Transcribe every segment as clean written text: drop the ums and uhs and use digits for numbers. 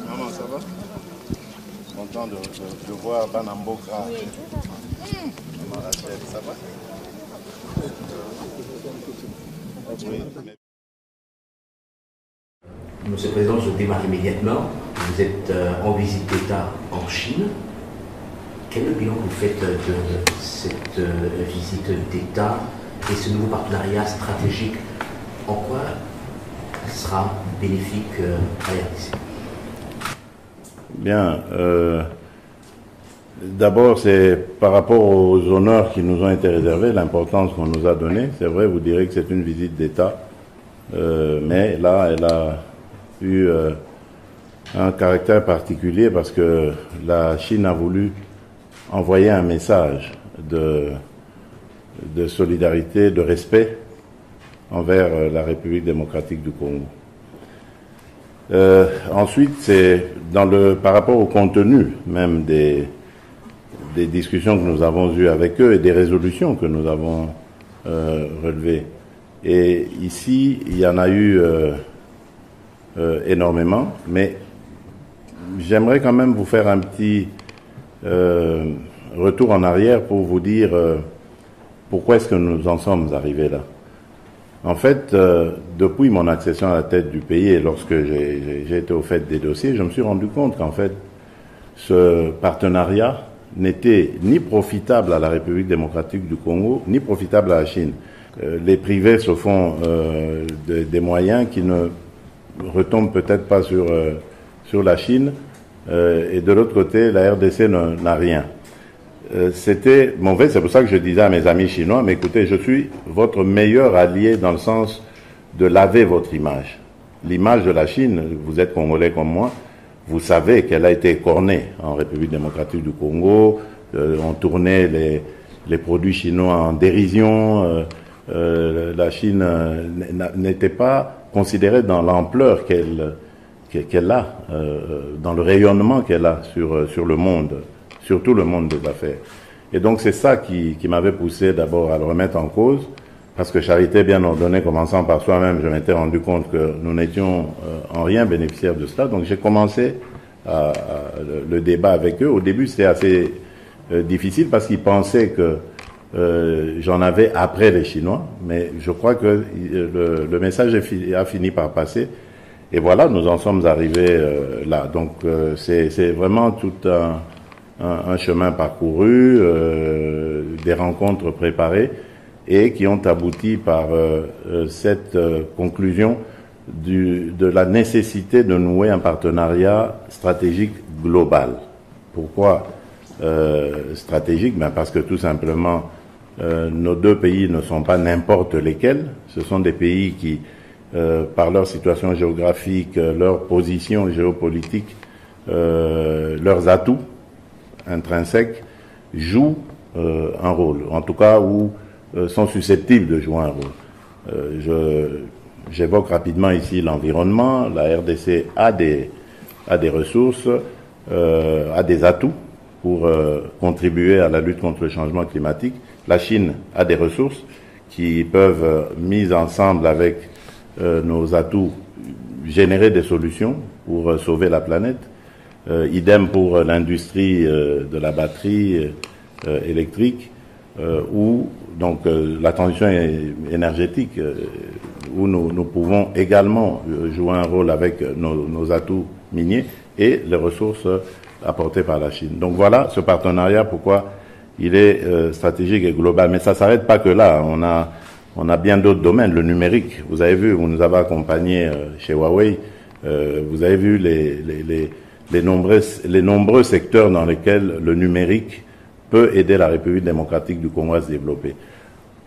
Maman, ça va? Content de voir Banamboka. Maman, la chère, ça va? Oui. Monsieur le Président, je démarre immédiatement. Vous êtes en visite d'État en Chine. Quel est le bilan que vous faites de cette visite d'État et ce nouveau partenariat stratégique? En quoi sera bénéfique à la RDC? Bien. D'abord, c'est par rapport aux honneurs qui nous ont été réservés, l'importance qu'on nous a donnée. C'est vrai, vous direz que c'est une visite d'État, mais là, elle a eu un caractère particulier parce que la Chine a voulu envoyer un message de solidarité, de respect envers la République démocratique du Congo. Ensuite, c'est par rapport au contenu même des discussions que nous avons eues avec eux et des résolutions que nous avons relevées. Et ici, il y en a eu énormément, mais j'aimerais quand même vous faire un petit retour en arrière pour vous dire pourquoi est-ce que nous en sommes arrivés là. En fait, depuis mon accession à la tête du pays et lorsque j'ai été au fait des dossiers, je me suis rendu compte qu'en fait, ce partenariat n'était ni profitable à la République démocratique du Congo, ni profitable à la Chine. Les privés se font des moyens qui ne retombent peut-être pas sur la Chine, et de l'autre côté, la RDC n'a rien. C'était mauvais, c'est pour ça que je disais à mes amis chinois, mais écoutez, je suis votre meilleur allié dans le sens de laver votre image. L'image de la Chine, vous êtes Congolais comme moi, vous savez qu'elle a été écornée en République démocratique du Congo, on tournait les produits chinois en dérision, la Chine n'était pas considérée dans l'ampleur qu'elle a, dans le rayonnement qu'elle a sur le monde, surtout le monde des affaires. Et donc c'est ça qui m'avait poussé d'abord à le remettre en cause, parce que charité bien ordonnée, commençant par soi-même, je m'étais rendu compte que nous n'étions en rien bénéficiaires de cela. Donc j'ai commencé le débat avec eux. Au début c'était assez difficile parce qu'ils pensaient que j'en avais après les Chinois, mais je crois que le message a fini par passer. Et voilà, nous en sommes arrivés là. Donc c'est vraiment tout un chemin parcouru, des rencontres préparées et qui ont abouti par cette conclusion de la nécessité de nouer un partenariat stratégique global. Pourquoi stratégique? Parce que tout simplement, nos deux pays ne sont pas n'importe lesquels. Ce sont des pays qui, par leur situation géographique, leur position géopolitique, leurs atouts intrinsèques, jouent un rôle, en tout cas, ou sont susceptibles de jouer un rôle. J'évoque rapidement ici l'environnement. La RDC a des ressources, a des atouts pour contribuer à la lutte contre le changement climatique. La Chine a des ressources qui peuvent, mises ensemble avec nos atouts, générer des solutions pour sauver la planète. Idem pour l'industrie de la batterie électrique, ou donc la transition énergétique, où nous pouvons également jouer un rôle avec nos atouts miniers et les ressources apportées par la Chine. Donc voilà ce partenariat, pourquoi il est stratégique et global. Mais ça ne s'arrête pas que là. On a bien d'autres domaines. Le numérique, vous avez vu, vous nous avez accompagnés chez Huawei, vous avez vu les nombreux secteurs dans lesquels le numérique peut aider la République démocratique du Congo à se développer.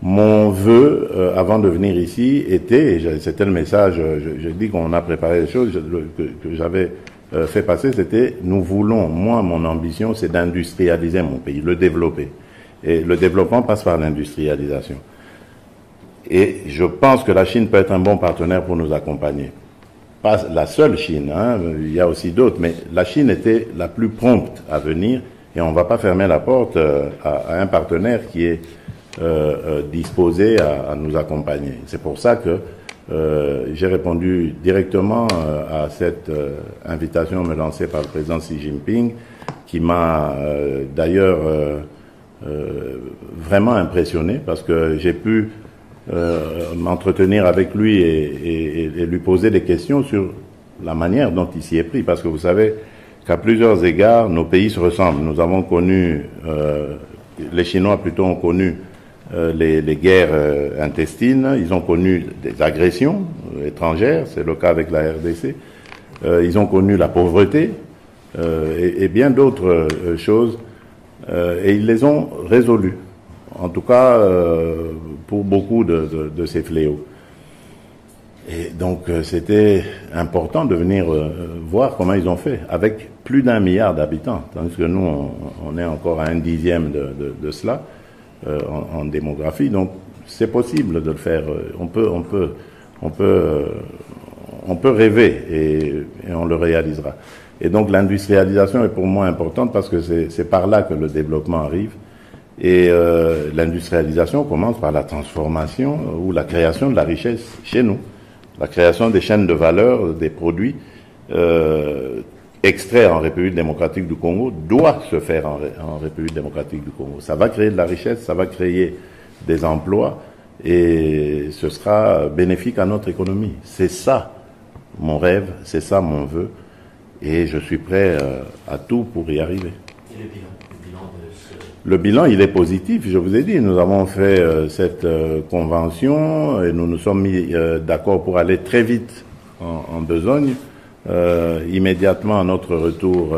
Mon vœu, avant de venir ici, était, et c'était le message, je dis qu'on a préparé les choses, que j'avais fait passer, c'était, nous voulons, moi, mon ambition, c'est d'industrialiser mon pays, le développer. Et le développement passe par l'industrialisation. Et je pense que la Chine peut être un bon partenaire pour nous accompagner. Pas la seule Chine, hein, il y a aussi d'autres, mais la Chine était la plus prompte à venir et on ne va pas fermer la porte à un partenaire qui est disposés à nous accompagner. C'est pour ça que j'ai répondu directement à cette invitation me lancée par le président Xi Jinping, qui m'a d'ailleurs vraiment impressionné, parce que j'ai pu m'entretenir avec lui et lui poser des questions sur la manière dont il s'y est pris, parce que vous savez qu'à plusieurs égards, nos pays se ressemblent. Nous avons connu, les Chinois plutôt ont connu les guerres intestines, ils ont connu des agressions étrangères, c'est le cas avec la RDC, ils ont connu la pauvreté et bien d'autres choses, et ils les ont résolues, en tout cas pour beaucoup de ces fléaux. Et donc c'était important de venir voir comment ils ont fait, avec plus d'1 milliard d'habitants, tandis que nous on est encore à 1/10 de cela en démographie. Donc c'est possible de le faire. On peut rêver et on le réalisera. Et donc l'industrialisation est pour moi importante, parce que c'est par là que le développement arrive. Et l'industrialisation commence par la transformation ou la création de la richesse chez nous. La création des chaînes de valeur, des produits extraits en République démocratique du Congo doit se faire en République démocratique du Congo. Ça va créer de la richesse, ça va créer des emplois et ce sera bénéfique à notre économie. C'est ça mon rêve, c'est ça mon vœu et je suis prêt à tout pour y arriver. Et le bilan de ce... Le bilan, il est positif, je vous ai dit. Nous avons fait cette convention et nous nous sommes mis d'accord pour aller très vite en besogne. Immédiatement à notre retour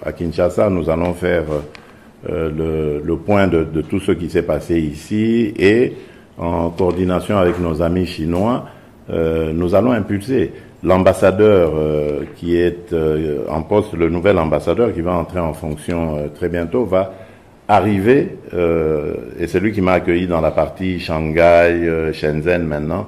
à Kinshasa, nous allons faire le point de tout ce qui s'est passé ici et en coordination avec nos amis chinois, nous allons impulser. L'ambassadeur qui est en poste, le nouvel ambassadeur qui va entrer en fonction très bientôt, va arriver, et c'est lui qui m'a accueilli dans la partie Shanghai, Shenzhen maintenant.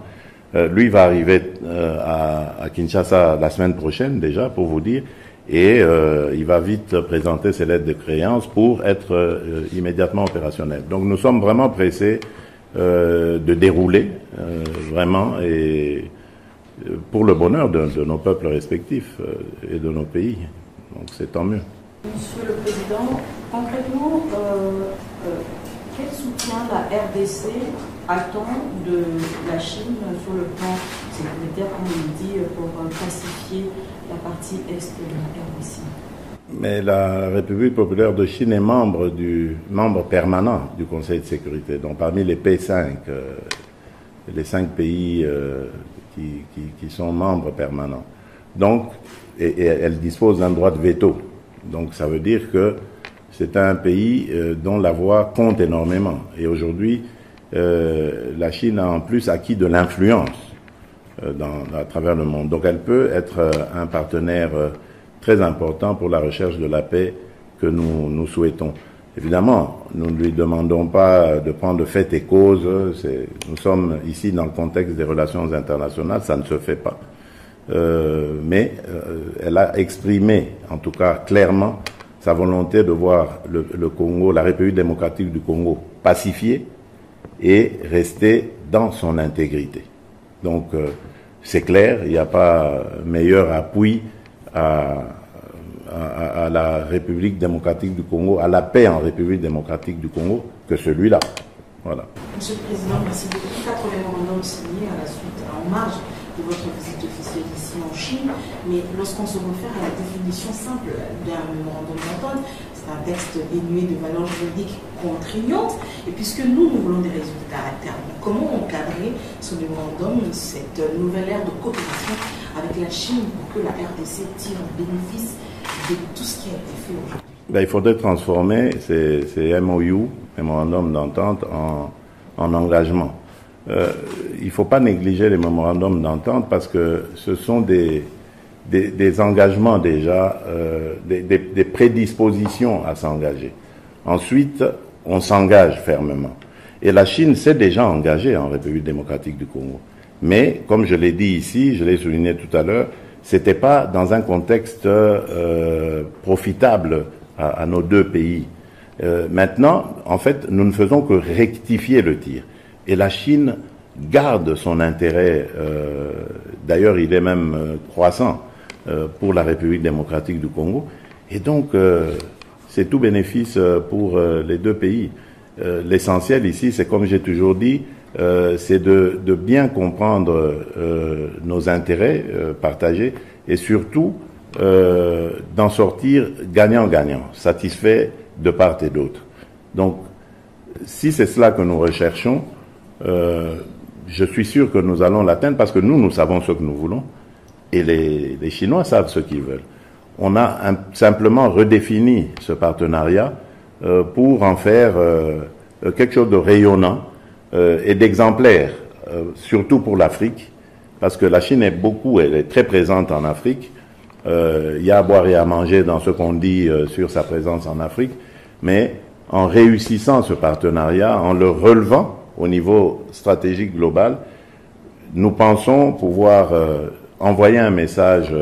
Lui va arriver à Kinshasa la semaine prochaine déjà, pour vous dire, et il va vite présenter ses lettres de créance pour être immédiatement opérationnel. Donc nous sommes vraiment pressés de dérouler, vraiment, et pour le bonheur de nos peuples respectifs et de nos pays. Donc c'est tant mieux. Monsieur le Président, concrètement, quel soutien la RDC attend de la Chine sur le plan sécuritaire, comme on le dit, pour pacifier la partie est de la RDC? Mais la République populaire de Chine est membre permanent du Conseil de sécurité. Donc parmi les P5, les 5 pays qui sont membres permanents. Donc, et elle dispose d'un droit de veto. Donc ça veut dire que c'est un pays dont la voix compte énormément. Et aujourd'hui, la Chine a en plus acquis de l'influence à travers le monde. Donc elle peut être un partenaire très important pour la recherche de la paix que nous souhaitons. Évidemment, nous ne lui demandons pas de prendre fait et cause. Nous sommes ici dans le contexte des relations internationales, ça ne se fait pas. Mais elle a exprimé, en tout cas clairement, sa volonté de voir le Congo, la République démocratique du Congo, pacifiée et rester dans son intégrité. Donc, c'est clair, il n'y a pas meilleur appui à la République démocratique du Congo, à la paix en République démocratique du Congo, que celui-là. Voilà. Monsieur le Président, merci beaucoup. 4 mémorandums signés à la suite, en marge de votre visite officielle ici en Chine, mais lorsqu'on se réfère à la définition simple d'un mémorandum d'entente, c'est un texte dénué de valeurs juridiques contraignantes, et puisque nous voulons des résultats à terme, comment encadrer ce mémorandum, cette nouvelle ère de coopération avec la Chine pour que la RDC tire bénéfice de tout ce qui a été fait aujourd'hui? Il faudrait transformer ces MOU, mémorandum d'entente, en engagement. Il ne faut pas négliger les mémorandums d'entente parce que ce sont des engagements déjà, des prédispositions à s'engager. Ensuite, on s'engage fermement. Et la Chine s'est déjà engagée en République démocratique du Congo. Mais, comme je l'ai dit ici, je l'ai souligné tout à l'heure, c'était pas dans un contexte profitable à nos deux pays. Maintenant, en fait, nous ne faisons que rectifier le tir. Et la Chine garde son intérêt, d'ailleurs il est même croissant pour la République démocratique du Congo. Et donc, c'est tout bénéfice pour les deux pays. L'essentiel ici, c'est comme j'ai toujours dit, c'est de bien comprendre nos intérêts partagés et surtout d'en sortir gagnant-gagnant, satisfait de part et d'autre. Donc, si c'est cela que nous recherchons, je suis sûr que nous allons l'atteindre parce que nous savons ce que nous voulons et les Chinois savent ce qu'ils veulent. On a simplement redéfini ce partenariat pour en faire quelque chose de rayonnant et d'exemplaire, surtout pour l'Afrique, parce que la Chine elle est très présente en Afrique. Il y a à boire et à manger dans ce qu'on dit sur sa présence en Afrique, mais en réussissant ce partenariat, en le relevant au niveau stratégique global, nous pensons pouvoir envoyer un message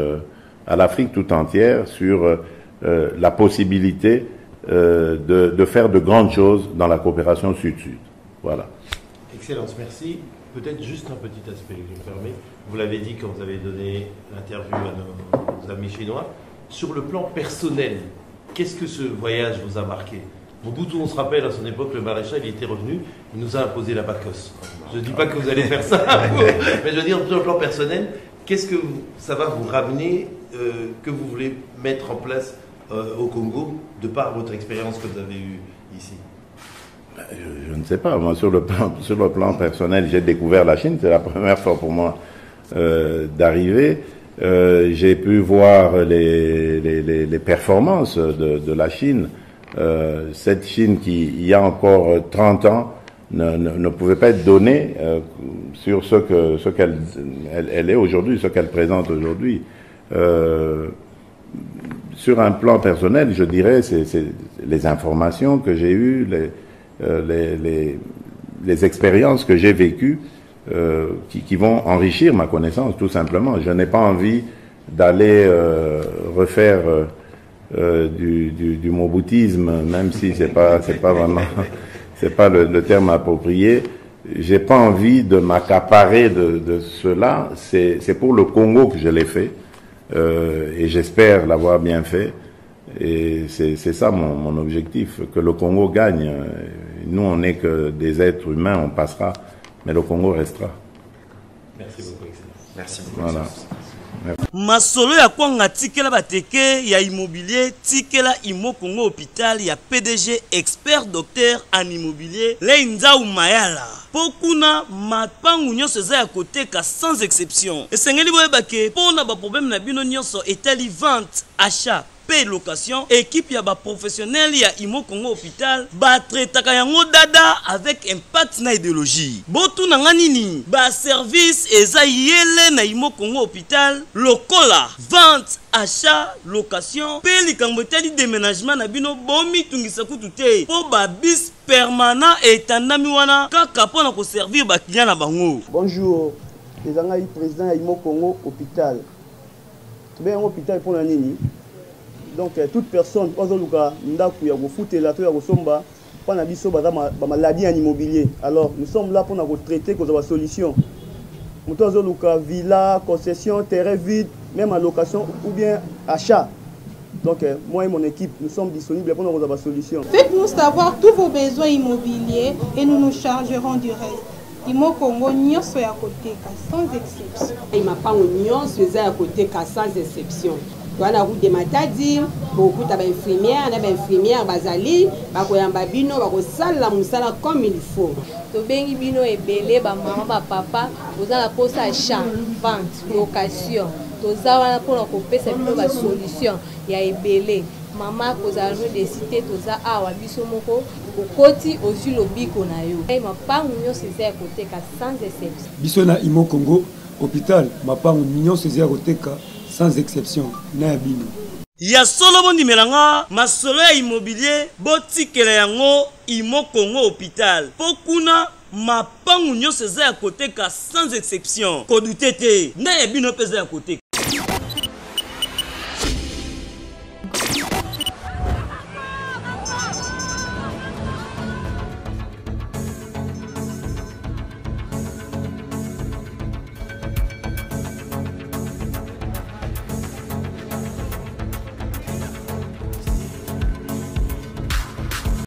à l'Afrique tout entière sur la possibilité de faire de grandes choses dans la coopération sud-sud. Voilà. Excellence, merci. Peut-être juste un petit aspect, je me permets. Vous l'avez dit quand vous avez donné l'interview à nos amis chinois. Sur le plan personnel, qu'est-ce que ce voyage vous a marqué? Mobutu, on se rappelle, à son époque, le maréchal, il était revenu, il nous a imposé la Bacchus. Je ne dis pas que vous allez faire ça, mais je veux dire, sur le plan personnel, qu'est-ce que ça va vous ramener, que vous voulez mettre en place au Congo, de par votre expérience que vous avez eue ici? Je ne sais pas. Moi, sur le plan personnel, j'ai découvert la Chine. C'est la première fois pour moi d'arriver. J'ai pu voir les performances de la Chine. Cette Chine qui, il y a encore 30 ans, ne pouvait pas être donnée sur ce qu'elle est aujourd'hui, ce qu'elle présente aujourd'hui. Sur un plan personnel, je dirais, c'est les informations que j'ai eues, les expériences que j'ai vécues qui vont enrichir ma connaissance, tout simplement. Je n'ai pas envie d'aller refaire du mobutisme, même si c'est pas vraiment, c'est pas le terme approprié. J'ai pas envie de m'accaparer de cela. C'est pour le Congo que je l'ai fait, et j'espère l'avoir bien fait. Et c'est ça mon objectif, que le Congo gagne. Nous, on n'est que des êtres humains, on passera, mais le Congo restera. Merci beaucoup, Excellence. Merci beaucoup. Voilà. Masolo ya kwanga tikela bateke ya immobilier tikela Imo Congo Hôpital ya PDG expert docteur en immobilier Leinzau Mayala. Pokuna mapangu nyonso eza ya koteka sans exception. Esengeli boyebake pona ba problème na bino nyonso etali vente, achat, paie location, équipe ya ba professionnel ya Imo Congo Hôpital ba traitaka yango dada avec impact na idéologie. Botu na nganini ba service eza yele na Imo Congo Hôpital lokola vente, achat, location, paie likambo etali déménagement na bino bomi tungisa kutu te po ba bis permanent etandami wana kaka pona ko servir ba client na bango. Bonjour, les amis président ya Imo Congo Hôpital. Tu bien hôpital pour la nini? Donc toute personne ozoluka ndaku ya kofutela to ya kosomba pana biso baza ba maladie en immobilier. Alors nous sommes là pour na traiter cause ba solution. Muto ozoluka villa, concession, terrain vide, même en location ou bien achat. Donc moi et mon équipe nous sommes disponibles pour nos solutions. Faites-nous savoir tous vos besoins immobiliers et nous nous chargerons du reste. Imo Congo nyonso ya koteka sans exception. Imapango nyonso eza ya koteka sans exception. Wana route de Matadi, beaucoup d'infirmières, d'infirmières bazali, bakoyamba bino, bakosala musala comme il faut. Tobengi bino ebele ba maman ba papa, ozala posa achat, vente, location. Toza wana pona kopesa bino ba solution ya ebele. Mama kozala jo de cité toza awa biso moko okoti ozu lobiko na yo. Ay mapangu nyonso eza ya koteka sans exception. Biso na Imo Congo Hôpital, mapangu nyonso eza ya koteka sans exception na bino. Ya solo bondi melanga masolo ya immobilier botikela yango Imo Congo Hôpital. Pokuna mapangu nyonso eza ya koteka sans exception. Kodutete na ya bino peza ya koteka.